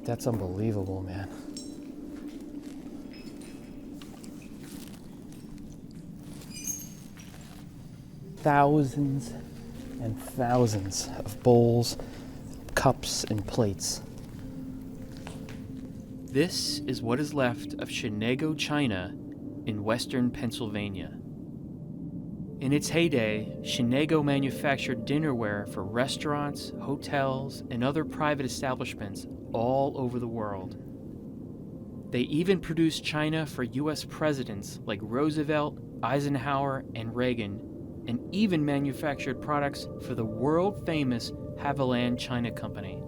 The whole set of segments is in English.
That's unbelievable, man. Thousands and thousands of bowls, cups, and plates. This is what is left of Shenango China in western Pennsylvania. In its heyday, Shenango manufactured dinnerware for restaurants, hotels, and other private establishments all over the world. They even produced china for U.S. presidents like Roosevelt, Eisenhower, and Reagan, and even manufactured products for the world-famous Haviland China Company.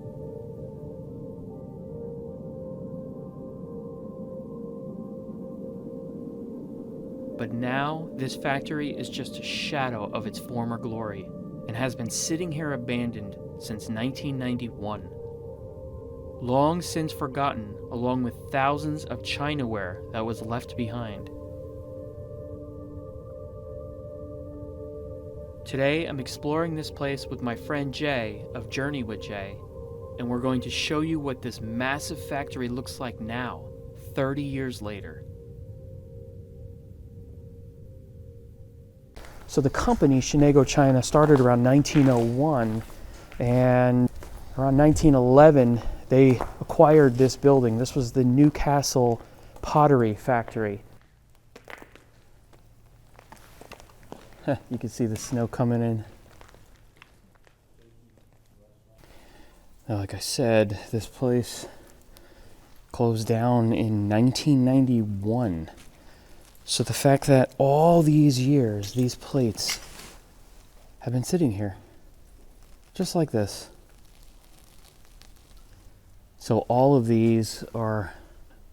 But now, this factory is just a shadow of its former glory and has been sitting here abandoned since 1991. Long since forgotten, along with thousands of chinaware that was left behind. Today, I'm exploring this place with my friend Jay of Journey with Jay, and we're going to show you what this massive factory looks like now, 30 years later. So the company, Shenango China, started around 1901, and around 1911, they acquired this building. This was the Newcastle Pottery Factory. You can see the snow coming in. Now, like I said, this place closed down in 1991. So the fact that all these years, these plates have been sitting here, just like this. So all of these are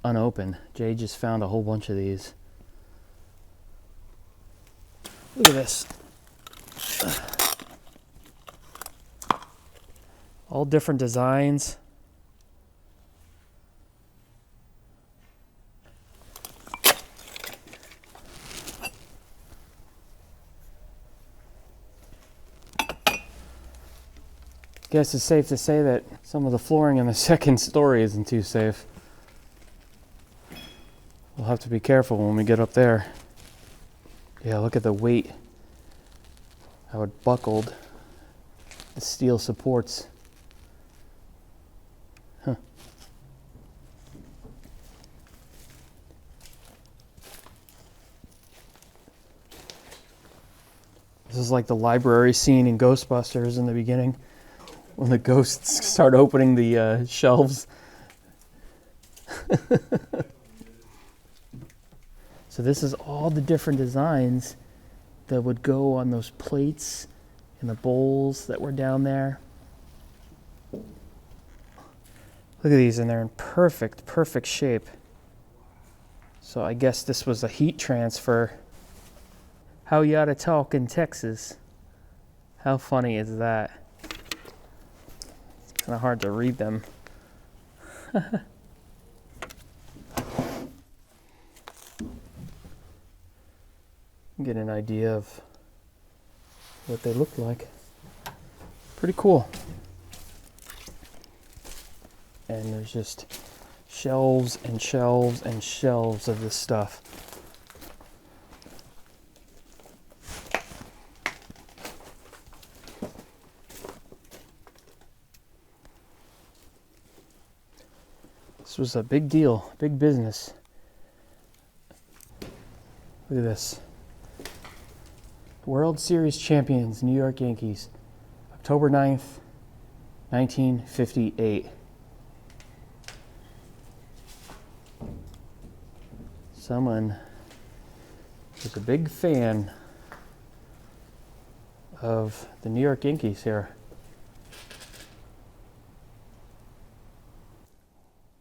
unopened. Jay just found a whole bunch of these. Look at this. All different designs. Guess it's safe to say that some of the flooring in the second story isn't too safe. We'll have to be careful when we get up there. Yeah, look at the weight. How it buckled. The steel supports. Huh. This is like the library scene in Ghostbusters in the beginning, when the ghosts start opening the shelves. So this is all the different designs that would go on those plates and the bowls that were down there. Look at these, and they're in perfect shape. So I guess this was a heat transfer. How you oughta talk in Texas. How funny is that? It's kind of hard to read them. Get an idea of what they look like. Pretty cool. And there's just shelves and shelves and shelves of this stuff. This was a big deal, big business. Look at this. World Series champions, New York Yankees, October 9th, 1958. Someone was a big fan of the New York Yankees here.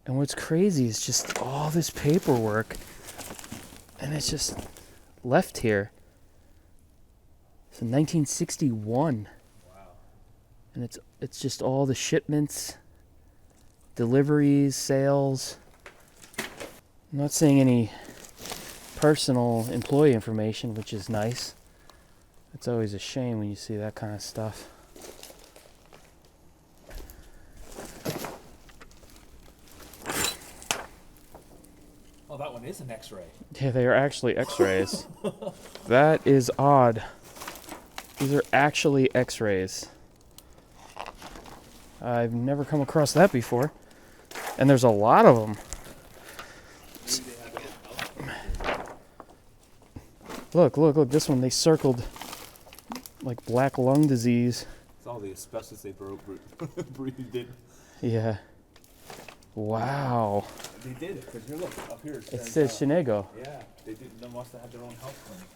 And what's crazy is just all this paperwork, and it's just left here. So 1961. Wow. And it's just all the shipments, deliveries, sales. I'm not seeing any personal employee information, which is nice. It's always a shame when you see that kind of stuff. Oh, that one is an X-ray. Yeah, they are actually X-rays. That is odd. These are actually X-rays. I've never come across that before. And there's a lot of them. Look, look, look. This one, they circled like black lung disease. It's all the asbestos they breathed in. Yeah. Wow. They did it, because look, up here It says Shenango. Yeah, they must have had their own health clinic.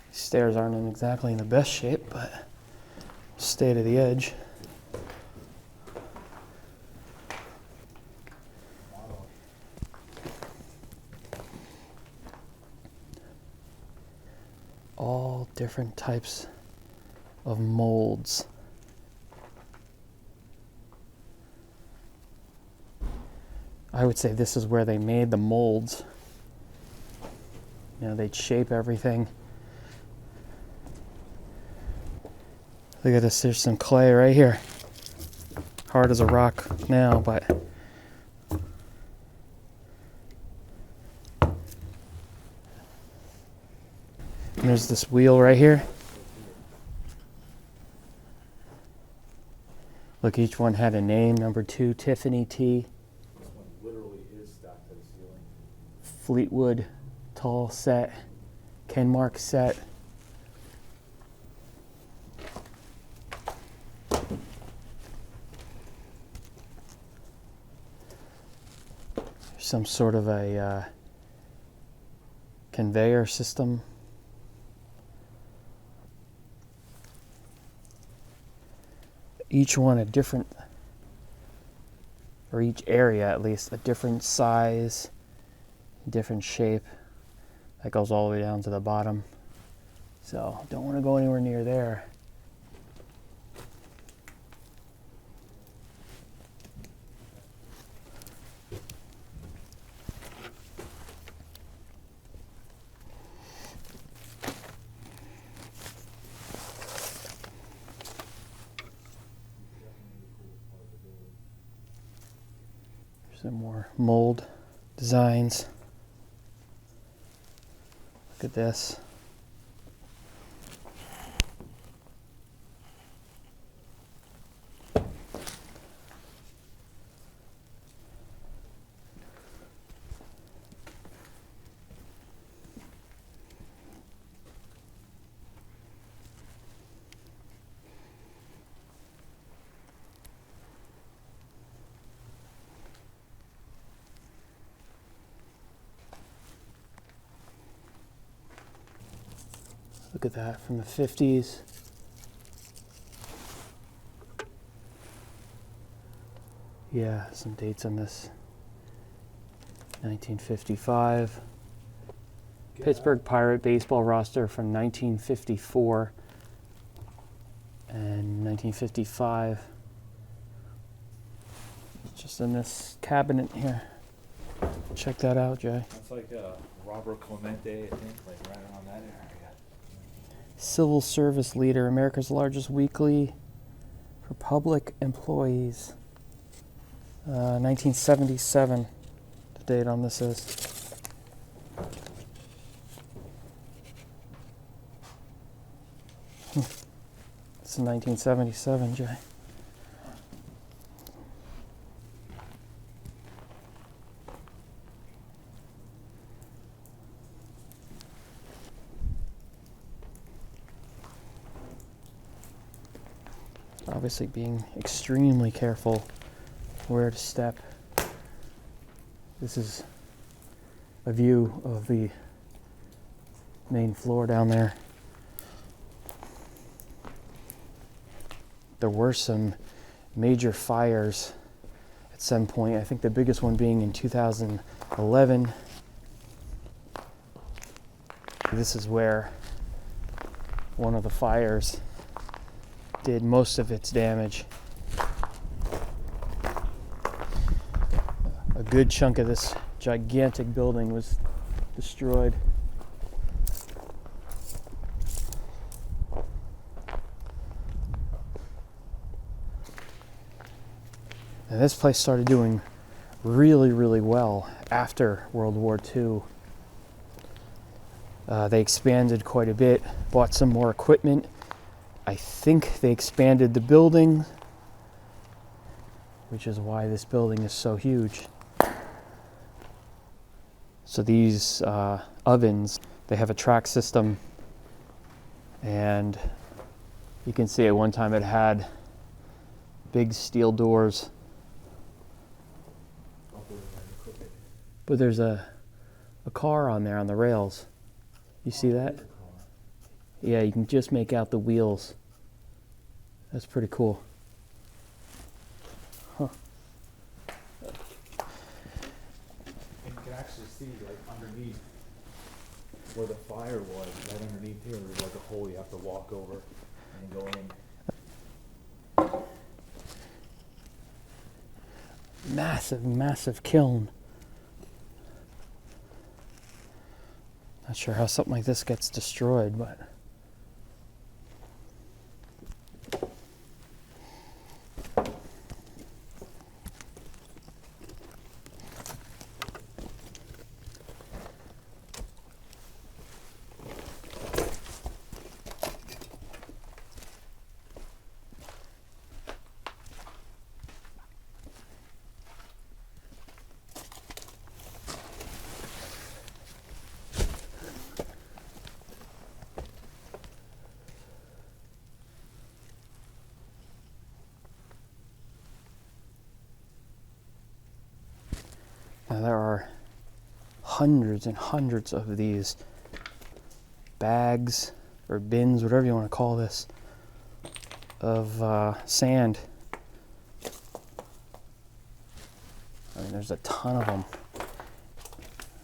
These stairs aren't exactly in the best shape, but stay to the edge. All different types of molds. I would say this is where they made the molds. You know, they'd shape everything. Look at this, there's some clay right here. Hard as a rock now, but and there's this wheel right here. Look, each one had a name. Number 2, Tiffany T. This one literally is stacked to the ceiling. Fleetwood Tall set. Kenmark set. Some sort of a conveyor system. Each one a different, or each area at least, a different size, different shape. That goes all the way down to the bottom. So don't want to go anywhere near there. Some more mold designs. Look at this. Look at that from the 50s. Yeah, some dates on this. 1955. Pittsburgh Pirate baseball roster from 1954 and 1955. It's just in this cabinet here. Check that out, Jay. That's like Robert Clemente, I think, like right around that area. Civil Service Leader, America's largest weekly for public employees. 1977, the date on this is. It's 1977, Jay. Obviously being extremely careful where to step. This is a view of the main floor down there. There were some major fires at some point. I think the biggest one being in 2011. This is where one of the fires did most of its damage. A good chunk of this gigantic building was destroyed. And this place started doing really, really well after World War II. They expanded quite a bit, bought some more equipment. I think they expanded the building, which is why this building is so huge. So these ovens, they have a track system, and you can see at one time it had big steel doors. But there's a car on there on the rails. You see that? Yeah, you can just make out the wheels. That's pretty cool. Huh. And you can actually see, like, underneath where the fire was, right underneath here, there's like a hole you have to walk over and go in. Massive, massive kiln. Not sure how something like this gets destroyed, but now there are hundreds and hundreds of these bags or bins, whatever you want to call this, of sand. I mean, there's a ton of them.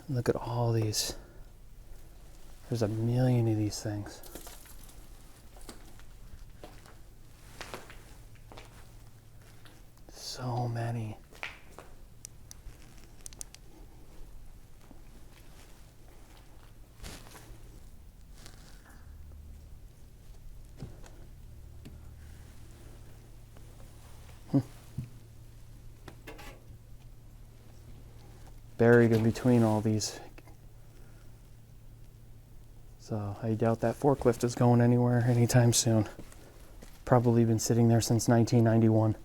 Look at all these. There's a million of these things. So many. Buried in between all these. So I doubt that forklift is going anywhere anytime soon. Probably been sitting there since 1991.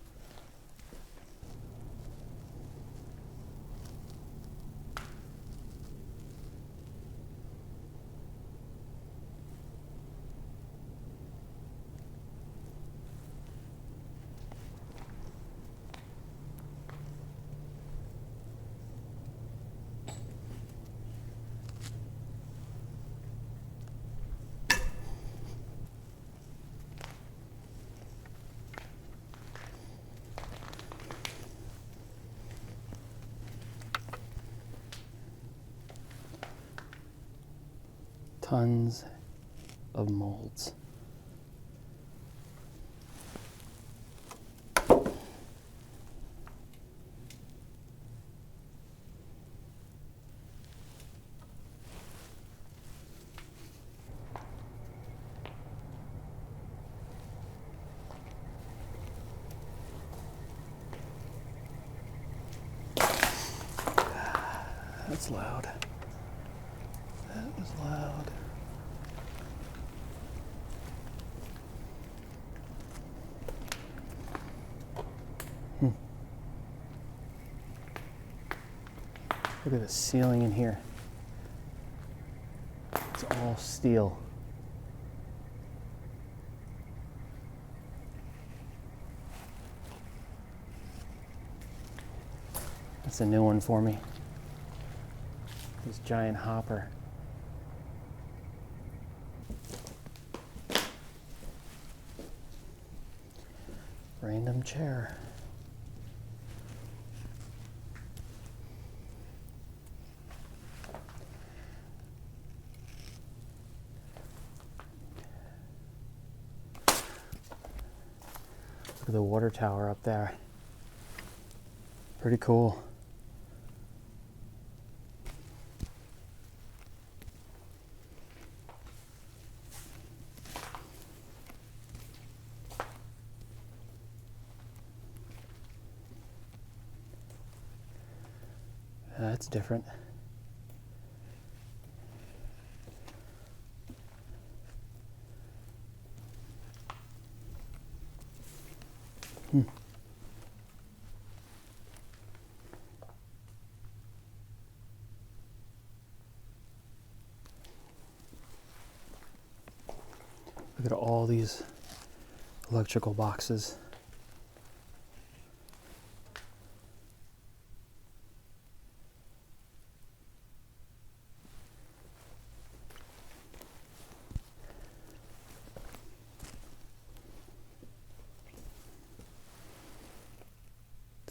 Tons of molds. That's loud. That was loud. Look at the ceiling in here. It's all steel. That's a new one for me. This giant hopper. Random chair. Look at the water tower up there. Pretty cool. that's different. Look at all these electrical boxes.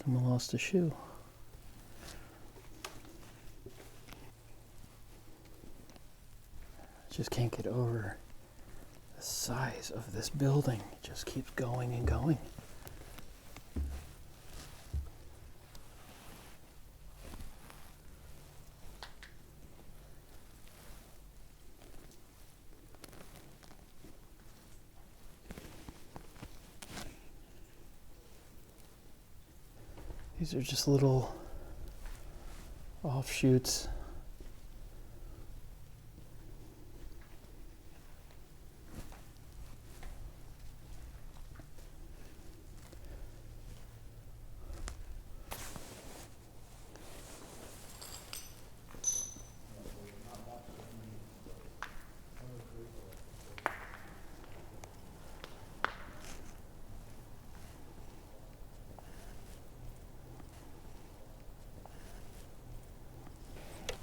Someone lost a shoe. Just can't get over the size of this building. It just keeps going and going. These are just little offshoots.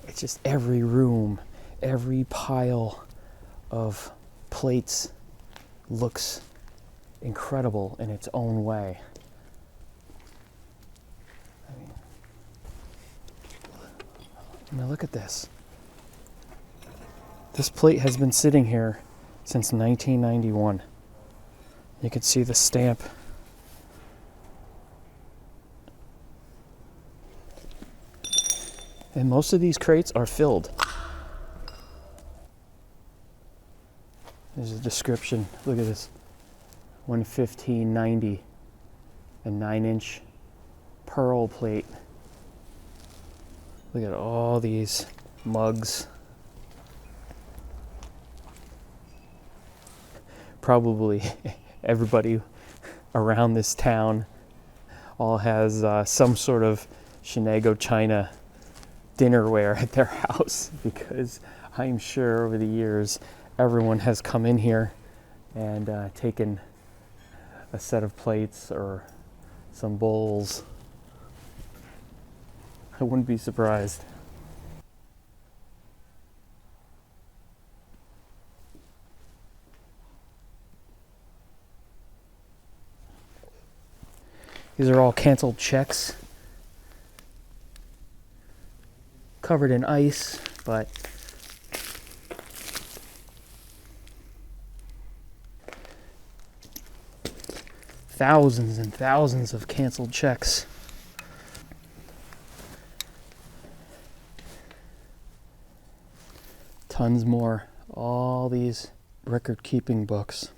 It's just every room, every pile of plates looks incredible in its own way. I mean, look at this. This plate has been sitting here since 1991. You can see the stamp. And most of these crates are filled. There's a description. Look at this. 115.90, a 9-inch pearl plate. Look at all these mugs. Probably everybody around this town all has some sort of Shenango China dinnerware at their house, because I'm sure over the years everyone has come in here and taken a set of plates or some bowls. I wouldn't be surprised. These are all canceled checks, covered in ice, but thousands and thousands of canceled checks. Tons more. All these record-keeping books.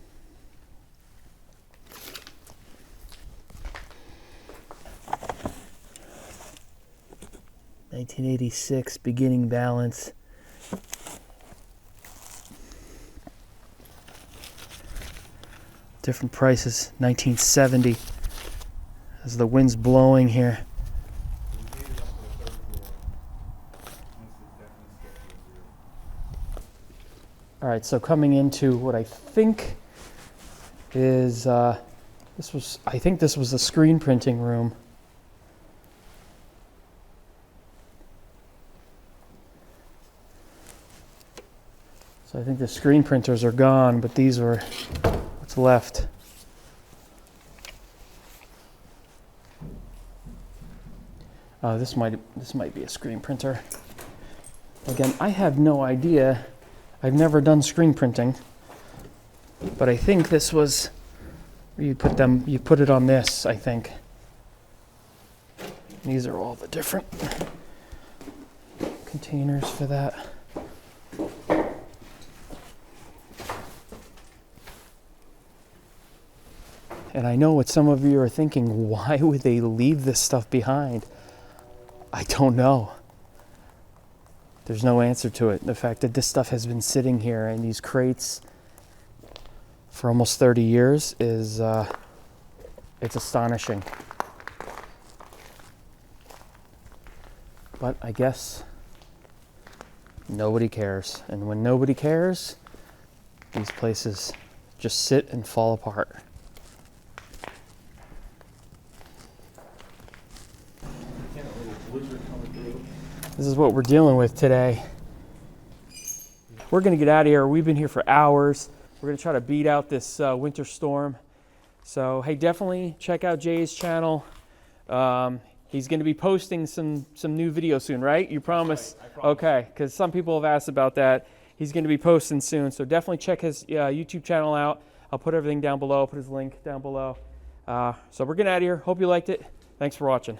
$1986 beginning balance. Different prices. $1970. As the wind's blowing here. All right, so coming into what I think is I think this was the screen printing room. So I think the screen printers are gone, but these are what's left. This might be a screen printer. Again, I have no idea. I've never done screen printing, but I think this was where you put it on this, I think. These are all the different containers for that. And I know what some of you are thinking, why would they leave this stuff behind? I don't know. there's no answer to it. The fact that this stuff has been sitting here in these crates for almost 30 years is, it's astonishing. But I guess nobody cares. And when nobody cares, these places just sit and fall apart. This is what we're dealing with today. We're gonna get out of here. We've been here for hours. We're gonna try to beat out this winter storm. So hey, definitely check out Jay's channel. He's gonna be posting some new videos soon, right? You promise? Right, I promise. Okay, because some people have asked about that. He's gonna be posting soon, so definitely check his YouTube channel out. I'll put everything down below, put his link down below. So we're getting out of here. Hope you liked it. Thanks for watching.